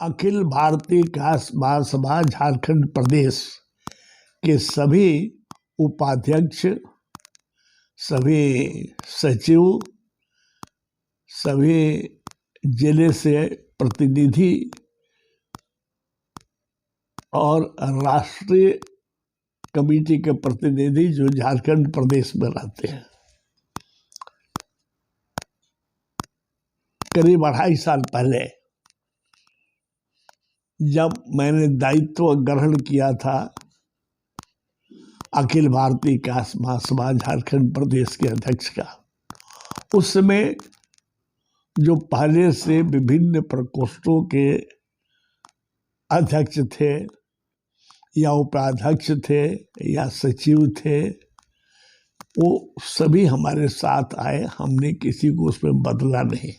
Akhil Bharatiya cast महासभा झारखंड प्रदेश के सभी उपाध्यक्ष, सभी सचिव, सभी जिले से प्रतिनिधि और राष्ट्रीय कमेटी के प्रतिनिधि जो झारखंड प्रदेश में रहते हैं, करीब 2.5 साल पहले जब मैंने दायित्व ग्रहण किया था अखिल भारतीय कास्ट महासभा झारखंड प्रदेश के अध्यक्ष का, उस समय जो पहले से विभिन्न प्रकोष्ठों के अध्यक्ष थे या उपाध्यक्ष थे या सचिव थे, वो सभी हमारे साथ आए। हमने किसी को उसमें बदला नहीं।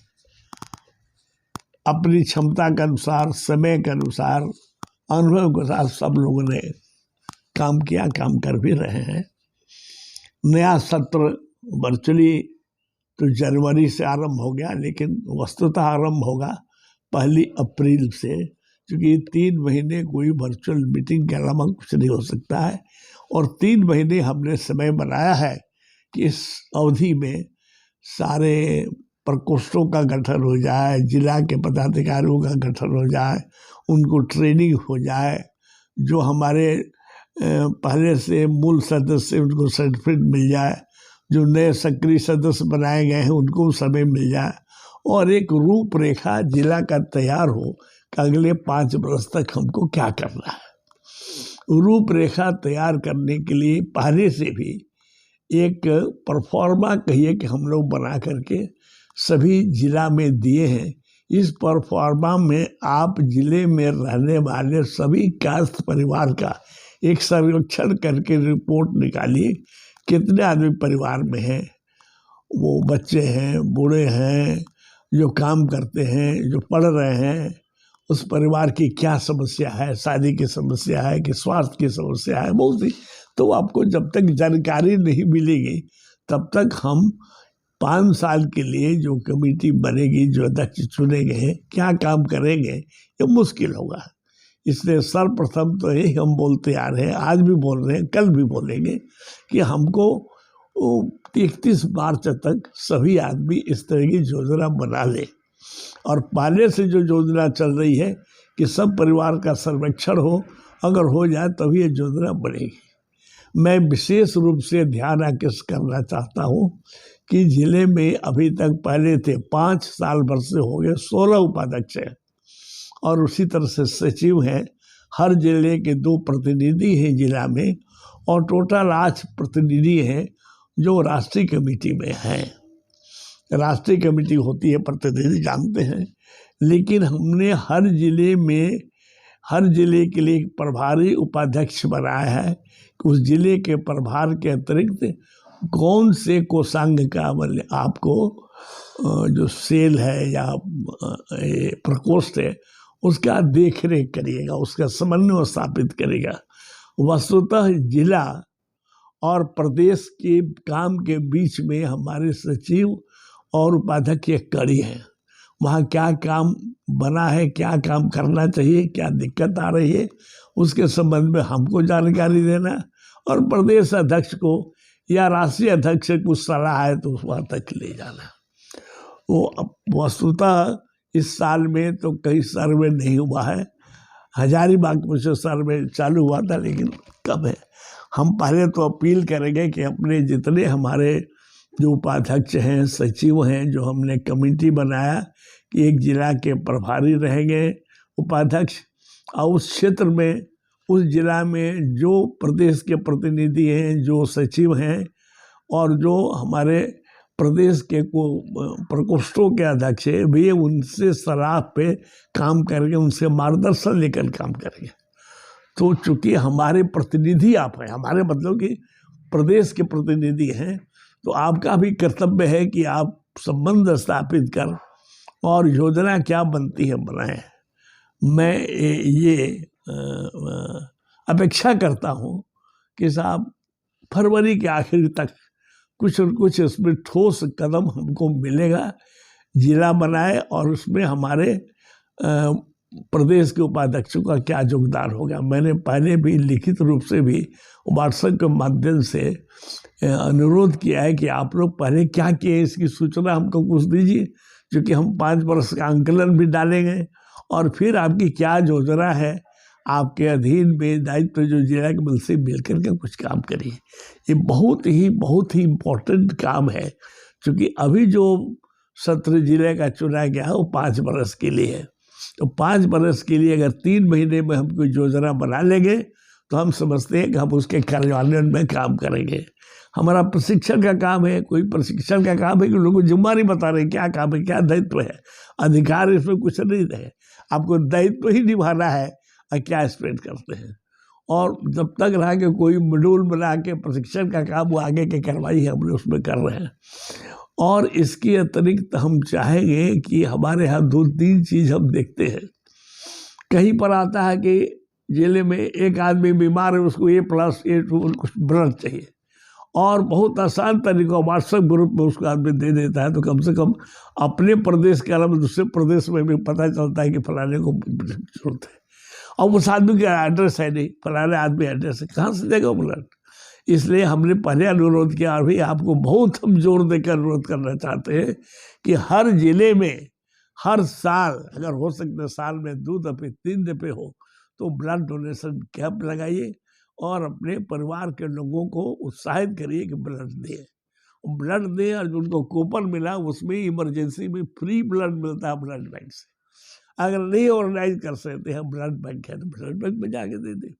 अपनी क्षमता के अनुसार, समय के अनुसार, अनुभव के साथ सब लोगों ने काम किया, काम कर भी रहे हैं। नया सत्र वर्चुअली तो जनवरी से आरंभ हो गया, लेकिन वस्तुतः आरंभ होगा 1 अप्रैल से, क्योंकि 3 महीने कोई वर्चुअल मीटिंग के अलावा कुछ नहीं हो सकता है। और 3 महीने हमने समय बनाया है कि इस अवधि में सारे प्रकोष्ठों का गठन हो जाए, जिला के पदाधिकारियों का गठन हो जाए, उनको ट्रेनिंग हो जाए, जो हमारे पहले से मूल सदस्य उनको सर्टिफिकेट मिल जाए, जो नए सक्रिय सदस्य बनाए गए हैं उनको समय मिल जाए, और एक रूपरेखा जिला का तैयार हो कि अगले 5 वर्ष तक हमको क्या करना है। रूपरेखा तैयार करने के लिए पहले से भी एक परफॉर्मा कहिए कि हम लोग बना करके सभी जिला में दिए हैं। इस परफॉर्मा में आप जिले में रहने वाले सभी कास्ट परिवार का एक सर्वेक्षण करके रिपोर्ट निकालिए। कितने आदमी परिवार में हैं, वो बच्चे हैं, बूढ़े हैं, जो काम करते हैं, जो पढ़ रहे हैं, उस परिवार की क्या समस्या है, शादी की समस्या है कि स्वास्थ्य की समस्या है, बहुत सी। तो आपको जब तक जानकारी नहीं मिलेगी तब तक हम 5 साल के लिए जो कमेटी बनेगी, जो अध्यक्ष चुने गए हैं, क्या काम करेंगे, ये मुश्किल होगा। इसलिए सर्वप्रथम तो यही हम बोलते आ रहे हैं, आज भी बोल रहे हैं, कल भी बोलेंगे कि हमको 31 मार्च तक सभी आदमी इस तरह की योजना बना ले। और पहले से जो योजना चल रही है कि सब परिवार का सर्वेक्षण हो, अगर हो जाए तभी ये योजना बनेगी। मैं विशेष रूप से ध्यान आकृष्ट करना चाहता हूँ कि जिले में अभी तक पहले थे 5 साल भर से हो गए 16 उपाध्यक्ष हैं, और उसी तरह से सचिव हैं। हर जिले के 2 प्रतिनिधि हैं जिला में, और टोटल 8 प्रतिनिधि हैं जो राष्ट्रीय कमेटी में हैं। राष्ट्रीय कमेटी होती है, प्रतिनिधि जानते हैं, लेकिन हमने हर जिले में हर जिले के लिए एक प्रभारी उपाध्यक्ष बनाया है। उस जिले के प्रभार के अतिरिक्त कौन से कोषांग का आपको जो सेल है या प्रकोष्ठ है उसका देख रेख करिएगा, उसका समन्वय स्थापित करेगा। वस्तुतः जिला और प्रदेश के काम के बीच में हमारे सचिव और उपाध्यक्ष एक कड़ी है। वहाँ क्या काम बना है, क्या काम करना चाहिए, क्या दिक्कत आ रही है, उसके संबंध में हमको जानकारी देना, और प्रदेश अध्यक्ष को या राष्ट्रीय अध्यक्ष से कुछ सलाह है तो उस वहाँ तक ले जाना। वो वस्तुतः इस साल में तो कई सर्वे नहीं हुआ है। हजारीबाग में से सर्वे चालू हुआ था, लेकिन कब है। हम पहले तो अपील करेंगे कि अपने जितने हमारे जो उपाध्यक्ष हैं, सचिव हैं, जो हमने कमेटी बनाया कि एक जिला के प्रभारी रहेंगे उपाध्यक्ष, और उस क्षेत्र में, उस जिला में जो प्रदेश के प्रतिनिधि हैं, जो सचिव हैं, और जो हमारे प्रदेश के प्रकोष्ठों के अध्यक्ष हैं, वे उनसे सलाह पे काम करेंगे, उनसे मार्गदर्शन लेकर काम करेंगे। तो चूँकि हमारे प्रतिनिधि आप हैं, हमारे मतलब कि प्रदेश के प्रतिनिधि हैं, तो आपका भी कर्तव्य है कि आप संबंध स्थापित कर और योजना क्या बनती है बनाएं। मैं ये अपेक्षा करता हूँ कि साहब फरवरी के आखिर तक कुछ न कुछ इसमें ठोस कदम हमको मिलेगा। जिला बनाए और उसमें हमारे प्रदेश के उपाध्यक्षों का क्या योगदान होगा। मैंने पहले भी लिखित रूप से भी व्हाट्सएप के माध्यम से अनुरोध किया है कि आप लोग पहले क्या किए इसकी सूचना हमको कुछ दीजिए, क्योंकि हम 5 वर्ष का आंकलन भी डालेंगे और फिर आपकी क्या योजना है, आपके अधीन में दायित्व जो जिला के बल से मिलकर के कुछ काम करिए। ये बहुत ही इम्पोर्टेंट काम है, क्योंकि अभी जो सत्र जिले का चुना गया है वो 5 वर्ष के लिए है। तो 5 वर्ष के लिए अगर 3 महीने में हम कोई योजना बना लेंगे तो हम समझते हैं कि हम उसके कार्यान्वयन में काम करेंगे। हमारा प्रशिक्षण का काम है, कोई प्रशिक्षण का काम है कि लोगों को जिम्मेदारी बता रहे हैं क्या काम है, क्या दायित्व है। अधिकार इसमें कुछ नहीं है, आपको दायित्व ही निभाना है और क्या स्प्रेड करते हैं। और जब तक रहा कि कोई मॉड्यूल बना के प्रशिक्षण का काम वो आगे की कार्रवाई हम लोग उसमें कर रहे हैं। और इसके अतिरिक्त हम चाहेंगे कि हमारे यहाँ 2-3 चीज़ हम देखते हैं। कहीं पर आता है कि जिले में एक आदमी बीमार है, उसको A+A2 कुछ ब्लड चाहिए और बहुत आसान तरीका व्हाट्सएप ग्रुप में उसको आदमी दे देता है, तो कम से कम अपने प्रदेश के अलावा दूसरे प्रदेश में भी पता चलता है कि फलाने को जरूरत है। और उस आदमी का एड्रेस है नहीं, फलाने आदमी एड्रेस है, कहाँ से देगा ब्लड। इसलिए हमने पहले अनुरोध किया और भी आपको बहुत हम जोर देकर अनुरोध करना चाहते हैं कि हर जिले में हर साल अगर हो सकता साल में 2 दफे 3 दफे हो तो ब्लड डोनेशन कैंप लगाइए और अपने परिवार के लोगों को उत्साहित करिए कि ब्लड दें। और उनको कूपन मिला उसमें इमरजेंसी में फ्री ब्लड मिलता है ब्लड बैंक से। अगर नहीं ऑर्गेनाइज कर सकते हैं ब्लड बैंक है तो ब्लड बैंक में जाके दे दें।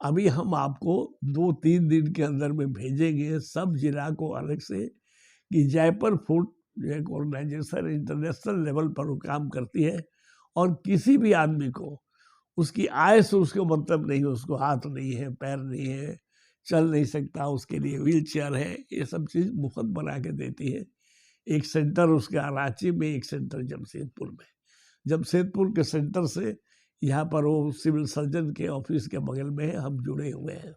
अभी हम आपको 2-3 दिन के अंदर में भेजेंगे सब जिला को अलग से कि जयपुर फूड एक ऑर्गेनाइजेशन इंटरनेशनल लेवल पर वो काम करती है और किसी भी आदमी को उसकी आय से उसको मतलब नहीं है, उसको हाथ नहीं है, पैर नहीं है, चल नहीं सकता, उसके लिए व्हील चेयर है, ये सब चीज़ मुफ्त बना के देती है। एक सेंटर उसका रांची में, एक सेंटर जमशेदपुर में। जमशेदपुर के सेंटर से यहाँ पर वो सिविल सर्जन के ऑफिस के बगल में हम जुड़े हुए हैं।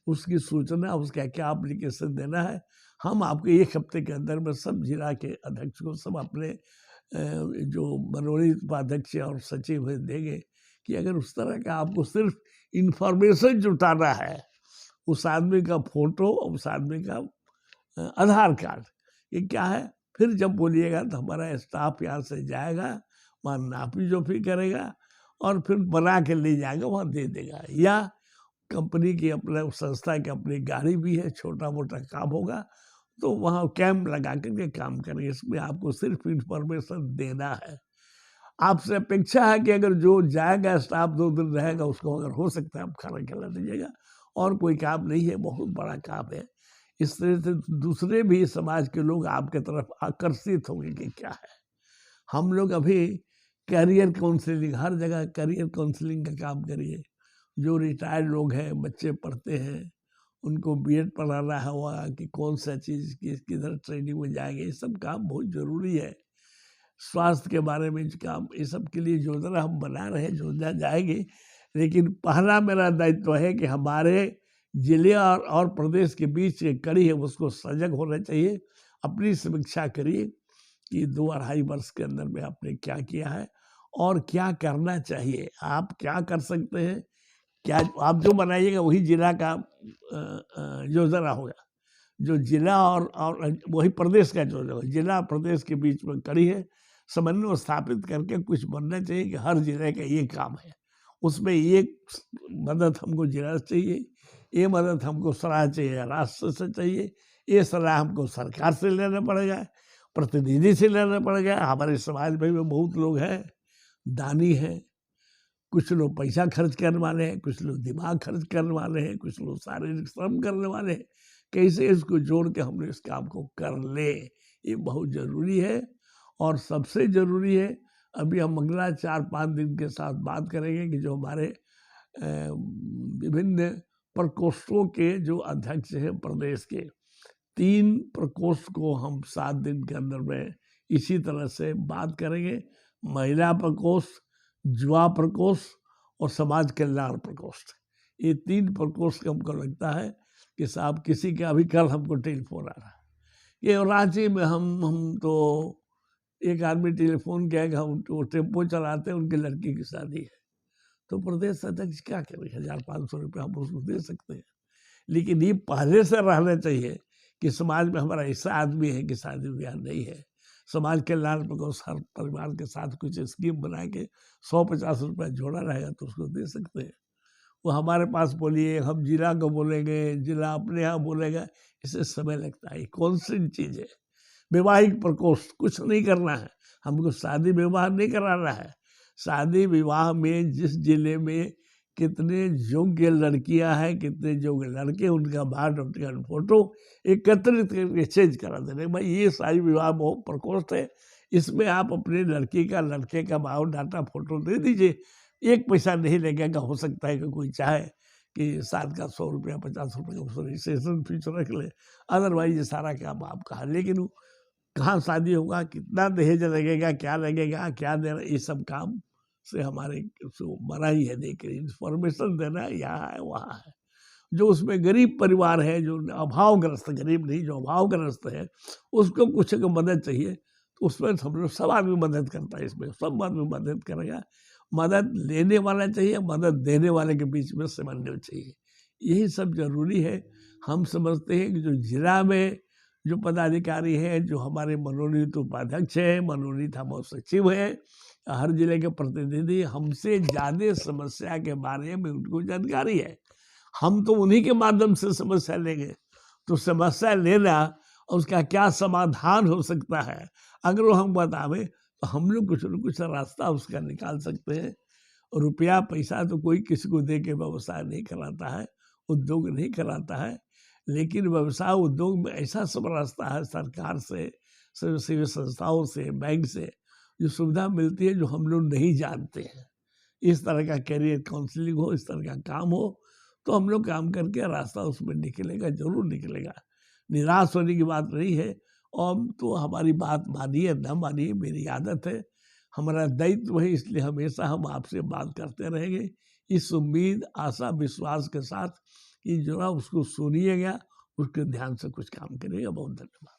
उसकी सूचना, उसका क्या एप्लीकेशन देना है, हम आपको 1 हफ्ते के अंदर में सब जिला के अध्यक्ष को सब अपने जो मनोनीत उपाध्यक्ष और सचिव है देंगे कि अगर उस तरह का आपको सिर्फ इंफॉर्मेशन जुटाना है, उस आदमी का फोटो, उस आदमी का आधार कार्ड, ये क्या है, फिर जब बोलिएगा तो हमारा स्टाफ यहाँ से जाएगा, वहाँ नापी जोपी करेगा और फिर बना के ले जाएगा, वहाँ दे देगा। या कंपनी की अपने संस्था की अपनी गाड़ी भी है, छोटा मोटा काम होगा तो वहाँ कैंप लगा करके काम करेंगे। इसमें आपको सिर्फ इंफॉर्मेशन देना है। आपसे अपेक्षा है कि अगर जो जाएगा स्टाफ 2 दिन रहेगा उसको अगर हो सकता है आप खाना खिला दीजिएगा, और कोई काम नहीं है, बहुत बड़ा काम है। इस तरह से दूसरे भी समाज के लोग आपके तरफ आकर्षित होंगे कि क्या है। हम लोग अभी करियर काउंसलिंग, हर जगह करियर काउंसलिंग का काम करिए। जो रिटायर्ड लोग हैं, बच्चे पढ़ते हैं, उनको बीएड पढ़ाना हुआ कि कौन सा चीज़ किधर ट्रेनिंग में जाएंगे, ये सब काम बहुत ज़रूरी है। स्वास्थ्य के बारे में काम, ये सब के लिए योजना हम बना रहे हैं, योजना जाएगी। लेकिन पहला मेरा दायित्व है कि हमारे जिले और प्रदेश के बीच एक कड़ी है, उसको सजग होना चाहिए। अपनी समीक्षा करिए कि 2-2.5 वर्ष के अंदर में आपने क्या किया है और क्या करना चाहिए। आप क्या कर सकते हैं, क्या आप जो बनाइएगा वही जिला का योजना होगा। जो जिला और वही प्रदेश का योजना, जिला प्रदेश के बीच में कड़ी है, समन्वय स्थापित करके कुछ बनना चाहिए कि हर जिले का ये काम है, उसमें ये मदद हमको जिला से चाहिए, ये मदद हमको सलाह चाहिए राष्ट्र से चाहिए, ये सलाह हमको सरकार से लेना पड़ेगा, प्रतिनिधि से लेना पड़ेगा। हमारे समाज में बहुत लोग हैं, दानी हैं, कुछ लोग पैसा खर्च करने वाले हैं, कुछ लोग दिमाग खर्च करने वाले हैं, कुछ लोग शारीरिक श्रम करने वाले हैं। कैसे इसको जोड़ के हमने इस काम को कर ले, ये बहुत ज़रूरी है। और सबसे ज़रूरी है, अभी हम अगला 4-5 दिन के साथ बात करेंगे कि जो हमारे विभिन्न प्रकोष्ठों के जो अध्यक्ष हैं प्रदेश के, 3 प्रकोष्ठ को हम 7 दिन के अंदर में इसी तरह से बात करेंगे। महिला प्रकोष्ठ, युवा प्रकोष्ठ और समाज कल्याण प्रकोष्ठ, ये 3 प्रकोष्ठ हमको लगता है कि साहब किसी का अभी कल हमको टेलीफोन आ रहा है, ये रांची में हम तो एक आदमी टेलीफोन किया कि हम वो टेम्पो चलाते हैं, उनकी लड़की की शादी है, तो प्रदेश अध्यक्ष क्या करें, 1500 रुपये हम उसको दे सकते हैं। लेकिन ये पहले से रहना चाहिए कि समाज में हमारा ऐसा आदमी है कि शादी ब्याह नहीं है, समाज कल्याण पर हर परिवार के साथ कुछ स्कीम बना के 150 रुपया जोड़ा रहेगा तो उसको दे सकते हैं। वो हमारे पास बोलिए, हम जिला को बोलेंगे, जिला अपने यहाँ बोलेगा, इससे समय लगता है। कौन सी चीज़ है? वैवाहिक प्रकोष्ठ कुछ नहीं करना है, हमको शादी विवाह नहीं कराना है। शादी विवाह में जिस जिले में कितने योग्य लड़कियां हैं, कितने योग्य लड़के, उनका बायोडाटा फोटो एकत्रित करके चेंज करा देने, भाई ये शादी विवाह बहुत प्रकोष्ठ है, इसमें आप अपने लड़की का लड़के का बायोडाटा फोटो दे दीजिए, 1 पैसा नहीं लगेगा। हो सकता है कि कोई चाहे कि साल का 100 रुपया 50 रुपये का रजिस्ट्रेशन फीस रख ले, अदरवाइज ये सारा काम आपका है। लेकिन कहाँ शादी होगा, कितना दहेज लगेगा, क्या लगेगा, क्या देना, ये सब काम से हमारे मना ही है। देखिए इंफॉर्मेशन देना यहाँ है वहाँ है। जो उसमें गरीब परिवार है, जो अभावग्रस्त, गरीब नहीं जो अभावग्रस्त है, उसको कुछ मदद चाहिए तो उसमें हम लोग सब आदमी मदद करता है, इसमें सब आदमी मदद करेगा। मदद लेने वाला चाहिए, मदद देने वाले के बीच में समन्वय चाहिए, यही सब जरूरी है। हम समझते हैं कि जो जिला में जो पदाधिकारी हैं, जो हमारे मनोनीत उपाध्यक्ष हैं, मनोनीत हम सचिव हैं, हर जिले के प्रतिनिधि, हमसे ज़्यादा समस्या के बारे में उनको जानकारी है। हम तो उन्हीं के माध्यम से समस्या लेंगे, तो समस्या लेना और उसका क्या समाधान हो सकता है, अगर वो हम बतावें तो हम लोग कुछ न कुछ रास्ता उसका निकाल सकते हैं। रुपया पैसा तो कोई किसी को दे के व्यवसाय नहीं कराता है, उद्योग नहीं कराता है, लेकिन व्यवसाय उद्योग में ऐसा सब रास्ता है, सरकार से, सेवी संस्थाओं से, बैंक से जो सुविधा मिलती है जो हम लोग नहीं जानते हैं। इस तरह का करियर काउंसलिंग हो, इस तरह का काम हो, तो हम लोग काम करके रास्ता उसमें निकलेगा, जरूर निकलेगा। निराश होने की बात नहीं है। और तो हमारी बात मानिए न मानिए, मेरी आदत है, हमारा दायित्व है, इसलिए हमेशा हम आपसे बात करते रहेंगे, इस उम्मीद, आशा, विश्वास के साथ कि जो ना उसको सुनिएगा, उसके ध्यान से कुछ काम करिएगा। बहुत धन्यवाद।